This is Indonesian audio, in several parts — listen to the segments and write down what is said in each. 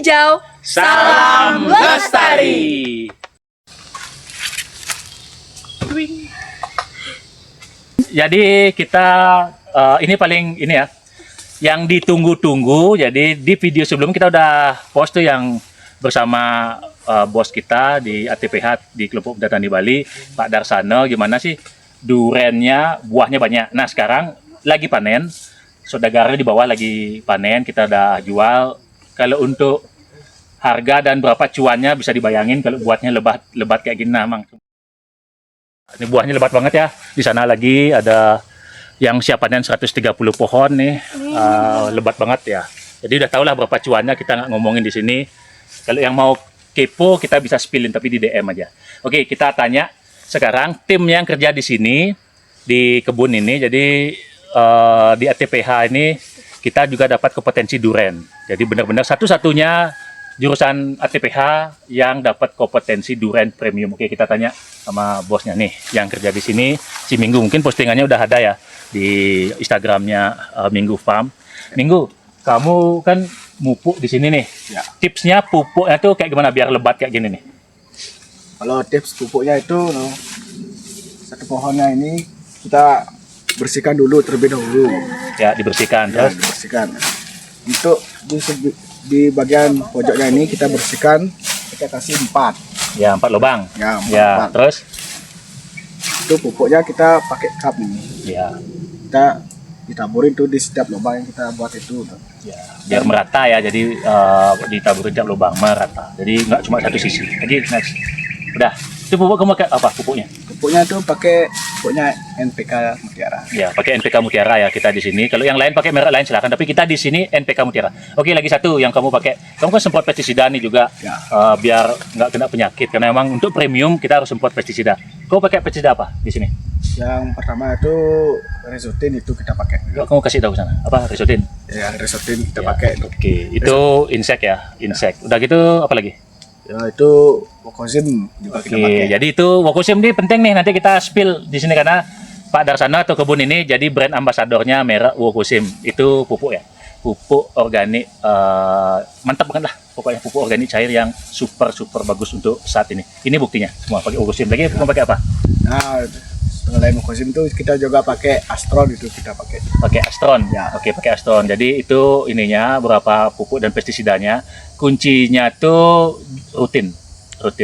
hijau, Salam lestari. Jadi kita ini paling ini ya, yang ditunggu-tunggu. Jadi di video sebelum kita udah post tuh yang bersama bos kita di ATPH di Kelompok Petani di Bali, Pak Darsano. Gimana sih durennya, buahnya banyak. Nah sekarang lagi panen, saudaranya di bawah lagi panen, kita udah jual. Kalau untuk harga dan berapa cuannya bisa dibayangin kalau buahnya lebat kayak gini, nah, Mang. Ini buahnya lebat banget ya. Di sana lagi ada yang siap panen 130 pohon nih, lebat banget ya. Jadi udah tau lah berapa cuannya, kita nggak ngomongin di sini. Kalau yang mau kepo kita bisa spillin tapi di DM aja. Oke, kita tanya sekarang tim yang kerja di sini di kebun ini. Jadi di ATPH ini kita juga dapat kompetensi duren. Jadi benar-benar satu-satunya jurusan ATPH yang dapat kompetensi duren premium. Oke, kita tanya sama bosnya nih yang kerja di sini, si Minggu. Mungkin postingannya udah ada ya di Instagramnya Minggu Farm. Minggu, kamu kan mupuk di sini nih. Ya. Tipsnya pupuknya tuh kayak gimana biar lebat kayak gini nih? Kalau tips pupuknya itu, satu pohonnya ini kita bersihkan dulu terlebih dahulu. Ya, dibersihkan. Ya, Terus dibersihkan. Untuk di bagian pojoknya ini kita bersihkan, kita kasih 4. ya 4 lubang. Ya, 4 Ya, lubang. terus Itu pupuknya kita pakai cup ini. ya, Kita ditaburin tuh di setiap lubang yang kita buat itu. ya biar merata ya. Jadi ditaburin tiap lubang merata. Jadi nggak cuma satu sisi. Jadi next. Udah. Itu pupuk kamu pakai apa pupuknya? Pupuknya itu pakai pupuknya NPK Mutiara. Ya, pakai NPK Mutiara ya kita di sini. Kalau yang lain pakai merek lain silakan. Tapi kita di sini NPK Mutiara. Oke, lagi satu yang kamu pakai. Kamu kan semprot pestisida nih juga, Ya. biar nggak kena penyakit. Karena emang untuk premium kita harus semprot pestisida. Kau pakai pestisida apa di sini? Yang pertama itu Resotin, itu kita pakai. Kamu kasih tahu sana. Apa Resotin? Ya, Resotin kita Ya, pakai. Oke, itu insek ya, insek. Udah gitu apa lagi? Ya, itu Wokozim juga kita Oke, pakai. jadi itu Wokozim ini penting nih, nanti kita spill di sini karena Pak Darsano atau kebun ini jadi brand ambasadornya merek Wokozim. Itu pupuk ya, pupuk organik, mantap banget lah pokoknya, pupuk organik cair yang super bagus untuk saat ini. Ini buktinya semua pakai Wokozim. Lagi mau pakai apa? Nah, selain Wokozim itu kita juga pakai Astron, itu kita pakai. Pakai Astron. Ya. Oke, pakai Astron. Jadi itu ininya berapa pupuk dan pestisidanya. Kuncinya tuh rutin.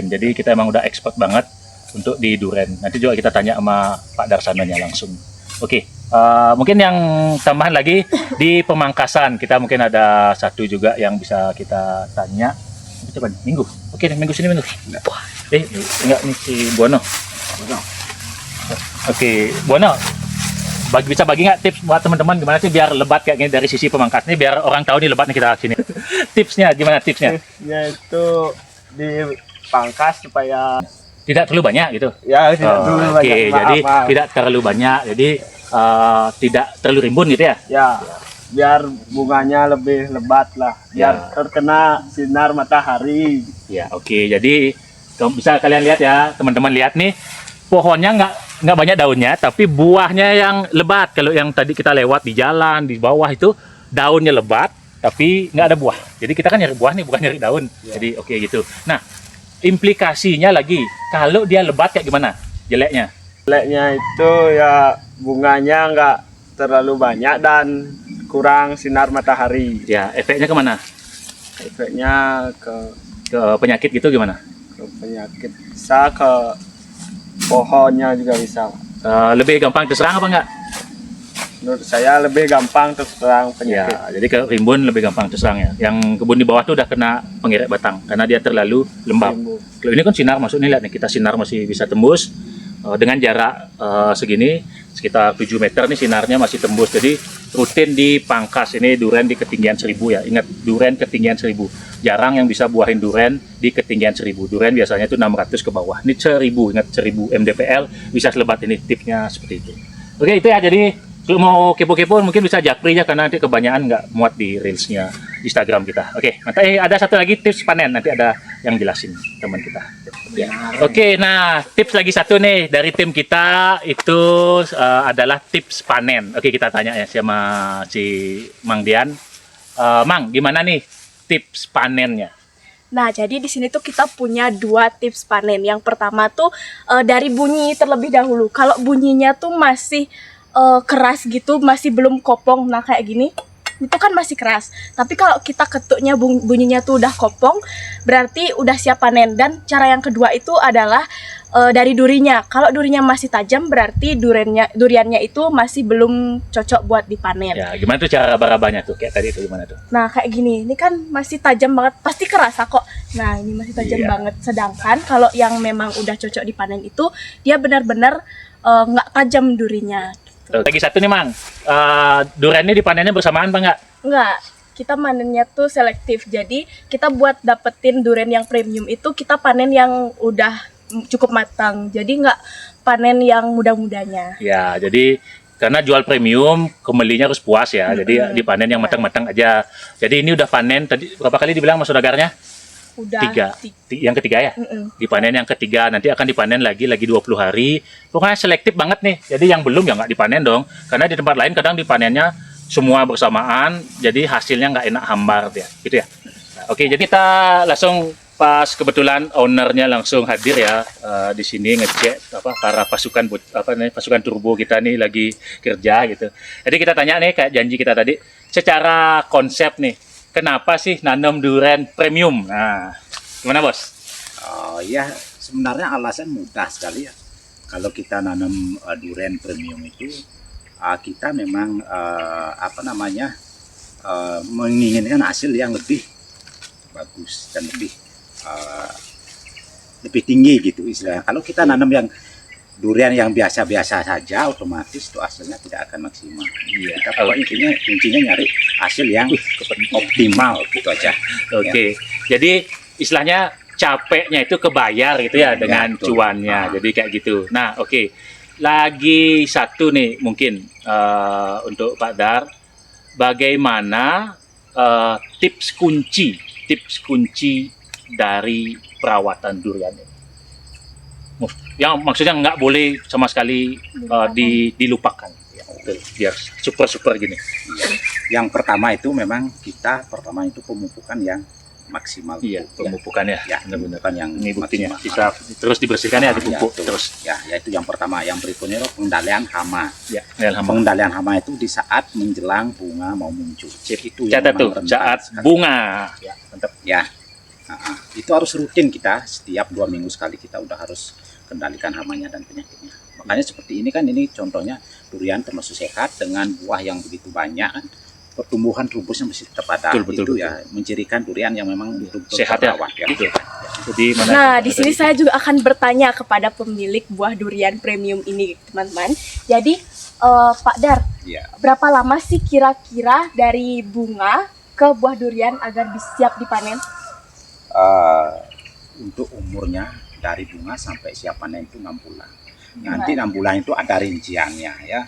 Jadi kita emang udah expert banget untuk di duren. Nanti juga kita tanya sama Pak Darsanonya langsung. Oke, mungkin yang tambahan lagi di pemangkasan kita mungkin ada satu juga yang bisa kita tanya. Coba nih, Minggu. Oke, nih, Minggu sini Minggu. Wah, enggak nih si Buono. Oke, Buono. Bisa bagi nggak tips buat teman-teman gimana sih biar lebat kayak gini dari sisi pemangkas nih, biar orang tahu nih lebat nih kita sini. Tipsnya gimana tipsnya? Ya itu dipangkas supaya Tidak terlalu banyak gitu. ya tidak dulu Oke, jadi maaf. tidak terlalu banyak. Jadi tidak terlalu rimbun gitu ya. Ya biar bunganya lebih lebat lah, Ya. biar terkena sinar matahari. Ya, oke. Jadi bisa kalian lihat ya, teman-teman lihat nih, pohonnya nggak banyak daunnya, tapi buahnya yang lebat. Kalau yang tadi kita lewat di jalan di bawah itu daunnya lebat, tapi nggak ada buah. Jadi kita kan nyari buah nih, bukan nyari daun. Jadi oke gitu. Nah, implikasinya lagi, kalau dia lebat kayak gimana jeleknya? Jeleknya itu ya bunganya nggak terlalu banyak dan kurang sinar matahari. Ya, efeknya kemana? Efeknya Ke penyakit gitu gimana? ke penyakit, bisa ke pohonnya juga bisa. Lebih gampang terserang apa enggak? Menurut saya lebih gampang terserang Ya, penyakit. jadi ke rimbun lebih gampang terserang ya. Yang kebun di bawah tuh udah kena pengerek batang karena dia terlalu lembab. Rimbun. Kalau ini kan sinar masuk nih, lihat nih, kita sinar masih bisa tembus dengan jarak segini sekitar 7 meter nih sinarnya masih tembus. Jadi rutin dipangkas. Ini duren di ketinggian 1000 ya. Ingat, duren ketinggian 1000. Jarang yang bisa buahin duren di ketinggian 1000. Duren biasanya itu 600 ke bawah. Ini 1000, ingat 1000 mdpl bisa selebat ini, tipnya seperti itu. Oke, itu ya. Jadi kalau mau kepo-kepo mungkin bisa japri ya, karena nanti kebanyakan nggak muat di reelsnya Instagram kita. Oke, nanti ada satu lagi tips panen, nanti ada yang jelasin teman kita. Ya. Oke, nah tips lagi satu nih dari tim kita itu adalah tips panen. Oke, kita tanya ya sama si Mang Dian. Mang, gimana nih tips panennya. Nah, jadi di sini tuh kita punya 2 tips panen. Yang pertama tuh dari bunyi terlebih dahulu. Kalau bunyinya tuh masih keras gitu, masih belum kopong, nah kayak gini, itu kan masih keras. Tapi kalau kita ketuknya bunyinya tuh udah kopong, berarti udah siap panen. Dan cara yang kedua itu adalah dari durinya. Kalau durinya masih tajam, berarti duriannya itu masih belum cocok buat dipanen. Ya, gimana tuh cara raba-rabanya tuh? Kayak tadi itu gimana tuh? Nah, kayak gini, ini kan masih tajam banget, pasti kerasa kok. Nah, ini masih tajam Iya. banget. Sedangkan kalau yang memang udah cocok dipanen itu, dia benar-benar nggak tajam durinya. Lagi satu nih, Mang. Durian ini dipanennya bersamaan apa enggak? Nggak, kita panennya tuh selektif. Jadi, kita buat dapetin durian yang premium itu, kita panen yang udah cukup matang. Jadi, nggak panen yang muda-mudanya. Ya, jadi karena jual premium, kembalinya harus puas ya. Jadi dipanen yang matang-matang aja. Jadi ini udah panen tadi berapa kali dibilang mas saudagarnya? Udah 3. Yang ketiga ya? Dipanen yang ketiga, nanti akan dipanen lagi 20 hari. Pokoknya selektif banget nih. Jadi yang belum ya nggak dipanen dong. Karena di tempat lain kadang dipanennya semua bersamaan, jadi hasilnya nggak enak hambar ya. Gitu ya. Nah, oke, jadi kita langsung pas kebetulan ownernya langsung hadir ya di sini ngecek para pasukan pasukan turbo kita nih lagi kerja gitu. Jadi kita tanya nih kayak janji kita tadi, secara konsep nih, kenapa sih nanam durian premium? Nah, gimana bos? Oh ya, sebenarnya alasan mudah sekali ya. Kalau kita nanam durian premium itu, kita memang menginginkan hasil yang lebih bagus dan lebih tinggi gitu istilahnya. Kalau kita nanam yang durian yang biasa-biasa saja, otomatis itu hasilnya tidak akan maksimal. Iya. Kita kuncinya nyari hasil yang optimal gitu aja. Oke. Jadi istilahnya capeknya itu kebayar gitu ya dengan betul. cuannya. Jadi kayak gitu. Nah, oke. Lagi satu nih mungkin untuk Pak Dar, bagaimana tips kunci dari perawatan durian ini? Yang maksudnya nggak boleh sama sekali dilupakan. Ya, betul. Biar super gini. Yang pertama itu memang kita pemupukan yang maksimal. Iya, pemupukannya. Ya, benar-benar. pemupukan yang Ini buktinya. maksimal. Bisa terus dibersihkan ya, dipupuk betul. terus. Ya, itu yang pertama. Yang berikutnya itu pengendalian hama. Ya, hama. Pengendalian hama itu di saat menjelang bunga mau muncul. Itu yang Catat tuh, memang rentan saat sekali. bunga. Ya, mantap. Ya, itu harus rutin kita. Setiap 2 minggu sekali kita udah harus kendalikan hamanya dan penyakitnya. Makanya seperti ini kan, ini contohnya durian termasuk sehat dengan buah yang begitu banyak kan. Pertumbuhan rubusnya masih tetap ada. Betul. Ya mencirikan durian yang memang betul-betul Sehat ya. terawat, ya. Betul. Jadi Nah, di sini saya juga akan bertanya kepada pemilik buah durian premium ini, teman-teman. Jadi, Pak Dar, Ya. berapa lama sih kira-kira dari bunga ke buah durian agar siap dipanen? Untuk umurnya dari bunga sampai siap panen itu 6 bulan. Nanti 6 bulan itu ada rinciannya ya.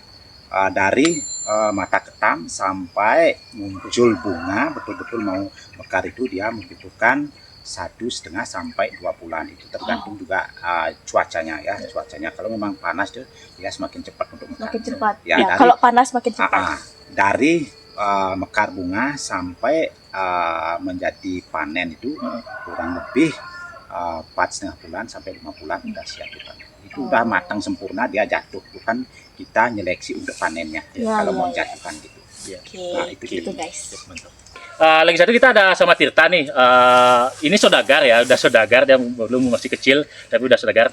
Dari mata ketam sampai muncul bunga betul-betul mau mekar itu dia membutuhkan 1,5 sampai 2 bulan. Itu tergantung juga cuacanya ya. Cuacanya kalau memang panas dia semakin cepat untuk mekar. Makin cepat. Ya, Ya, kalau panas makin cepat. Dari mekar bunga sampai menjadi panen itu kurang lebih 4,5 bulan sampai 5 bulan udah siap dipanen. Itu udah matang sempurna, dia jatuh, bukan kita nyeleksi untuk panennya kalau mau jatuhkan gitu. Oke, Nah, itu gitu dia. guys. lagi satu kita ada sama Tirta nih. Ini saudagar ya, udah saudagar, dia belum masih kecil tapi udah saudagar.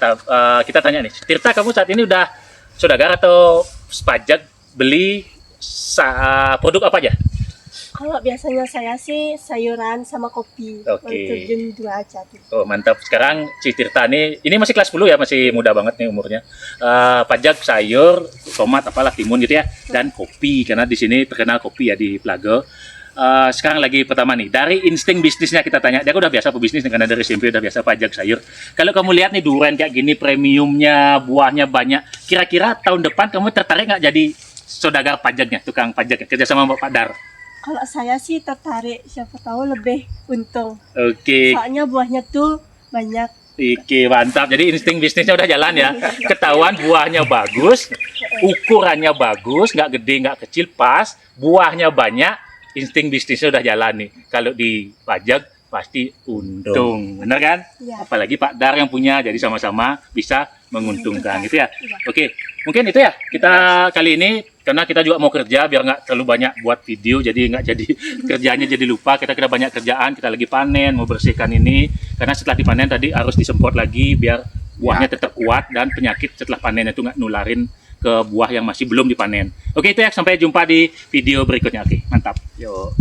Kita tanya nih, Tirta kamu saat ini udah saudagar atau pajak beli produk apa aja? Kalau biasanya saya sih sayuran sama kopi. Oke. Terjun 2 aja. Oh mantap. Sekarang si Tirta ini masih kelas 10 ya, masih muda banget nih umurnya. Pajak sayur, tomat, apalah timun gitu ya, dan kopi karena di sini terkenal kopi ya di Plago. Sekarang lagi pertama nih, dari insting bisnisnya kita tanya. Dia udah biasa pebisnis karena dari SMP udah biasa pajak sayur. Kalau kamu lihat nih durian kayak gini, premiumnya, buahnya banyak. Kira-kira tahun depan kamu tertarik nggak jadi saudagar pajaknya, tukang pajaknya, kerja sama Pak Dar? Kalau saya sih tertarik, siapa tahu lebih untung. Oke. Soalnya buahnya tuh banyak. Oke, mantap. Jadi insting bisnisnya udah jalan ya. Ketahuan buahnya bagus, ukurannya bagus, nggak gede, nggak kecil, pas. Buahnya banyak, insting bisnisnya udah jalan nih. Kalau dipajak pasti untung, bener kan? Iya. Apalagi Pak Dar yang punya, jadi sama-sama bisa menguntungkan gitu ya. Oke, mungkin itu ya kita kali ini, karena kita juga mau kerja biar nggak terlalu banyak buat video, jadi nggak jadi kerjanya jadi lupa. Kita banyak kerjaan, kita lagi panen, mau bersihkan ini, karena setelah dipanen tadi harus disemprot lagi biar buahnya tetap kuat dan penyakit setelah panen itu nggak nularin ke buah yang masih belum dipanen. Oke, itu ya, sampai jumpa di video berikutnya. Oke, mantap. Yuk.